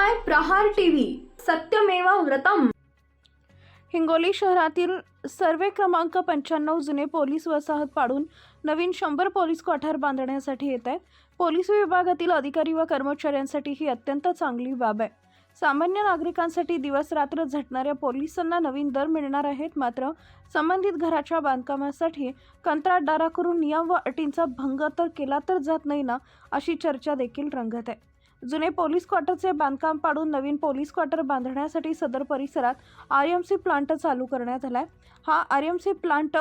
पाहताय प्रहार टीव्ही, सत्यमेव व्रतम। हिंगोली शहरातील सर्वे क्रमांक 95 जुने पोलीस वसाहत पाडून नवीन 100 पोलीस क्वार्टर बांधण्यासाठी येत आहेत। पोलीस विभागातील अधिकारी व कर्मचाऱ्यांसाठी ही अत्यंत चांगली बाब आहे। सामान्य नागरिकांसाठी दिवस रात्र झटणाऱ्या पोलिसांना नवीन दर मिळणार आहेत। मात्र संबंधित घराच्या बांधकामासाठी कंत्राटदाराकडून नियम व अटींचा भंग तर केला तर जात नाही ना, अशी चर्चा देखील रंगत आहे। जुने पोलीस क्वार्टरचे बांधकाम पाडून नवीन पोलीस क्वार्टर बांधण्यासाठी सदर परिसरात आरएमसी प्लांट चालू करण्यात आलाय। हा आरएमसी प्लांट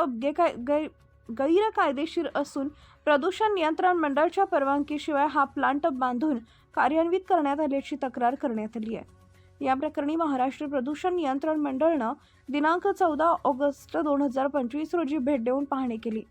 गैरकायदेशीर असून प्रदूषण नियंत्रण मंडळाच्या परवानगीशिवाय हा प्लांट बांधून कार्यान्वित करण्यात आल्याची तक्रार करण्यात आली आहे। या प्रकरणी महाराष्ट्र प्रदूषण नियंत्रण मंडळाने दिनांक 14 ऑगस्ट 2025 रोजी भेट देऊन पाहणी केली।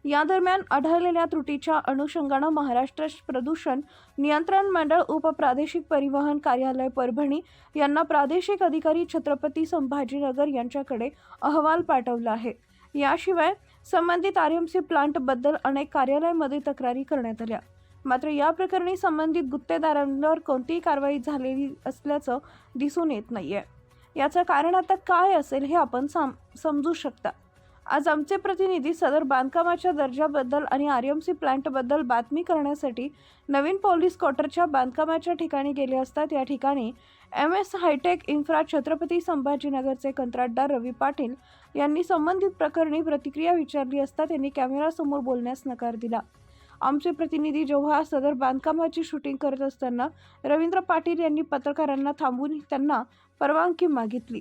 या दरम्यान आढळलेल्या त्रुटीच्या अनुषंगाने महाराष्ट्र प्रदूषण नियंत्रण मंडळ उपप्रादेशिक परिवहन कार्यालय परभणी यांना प्रादेशिक अधिकारी छत्रपती संभाजीनगर यांच्याकडे अहवाल पाठवला आहे। याशिवाय संबंधित आरएमसी प्लांट बद्दल अनेक कार्यालयामध्ये तक्रारी करण्यात आल्या। मात्र या प्रकरणी संबंधित गुत्तेदारांवर कोणतीही कारवाई झालेली असल्याचं दिसून येत नाहीये। याचं कारण आता काय असेल हे आपण समजू शकता। आज आमचे प्रतिनिधी सदर बांधकामाच्या दर्जाबद्दल आणि आरएमसी प्लांटबद्दल बातमी करण्यासाठी नवीन पोलीस क्वार्टरच्या बांधकामाच्या ठिकाणी गेले असतात। या ठिकाणी MS हायटेक इन्फ्रा छत्रपती संभाजीनगरचे कंत्राटदार रवी पाटील यांनी संबंधित प्रकरणी प्रतिक्रिया विचारली असता त्यांनी कॅमेरासमोर बोलण्यास नकार दिला। आमचे प्रतिनिधी जेव्हा सदर बांधकामाची शूटिंग करत असताना रवींद्र पाटील यांनी पत्रकारांना थांबवून त्यांना परवानगी मागितली।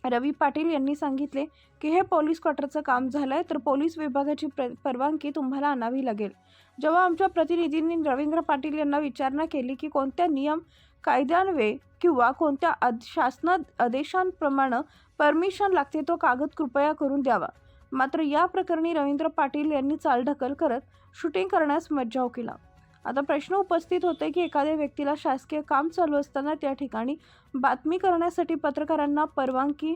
रवी पाटील यांनी सांगितले की हे पोलीस क्वार्टरचं काम झालंय तर पोलीस विभागाची परवानगी तुम्हाला आणावी लागेल। जेव्हा आमच्या प्रतिनिधींनी रवींद्र पाटील यांना विचारणा केली की कोणत्या नियम कायद्यान्वये किंवा कोणत्या शासन आदेशांप्रमाणे परमिशन लागते तो कागद कृपया करून द्यावा। मात्र या प्रकरणी रवींद्र पाटील यांनी चालढकल करत शूटिंग करण्यास मज्जाव केला। आता प्रश्न उपस्थित होते की एखाद्या व्यक्तीला शासकीय काम चालू असताना त्या ठिकाणी बातमी करण्यासाठी पत्रकारांना परवानगी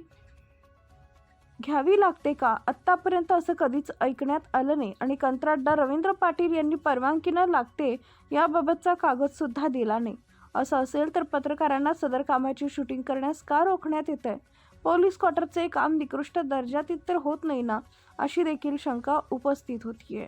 घ्यावी लागते का? आत्तापर्यंत असं कधीच ऐकण्यात आलं नाही आणि कंत्राटदार रवींद्र पाटील यांनी परवानगी न लागते याबाबतचा कागद सुद्धा दिला नाही। असं असेल तर पत्रकारांना सदर कामाची शूटिंग करण्यास का रोखण्यात येतंय? पोलीस क्वार्टरचे काम निकृष्ट दर्जातील तर होत नाही ना, अशी देखील शंका उपस्थित होतीये।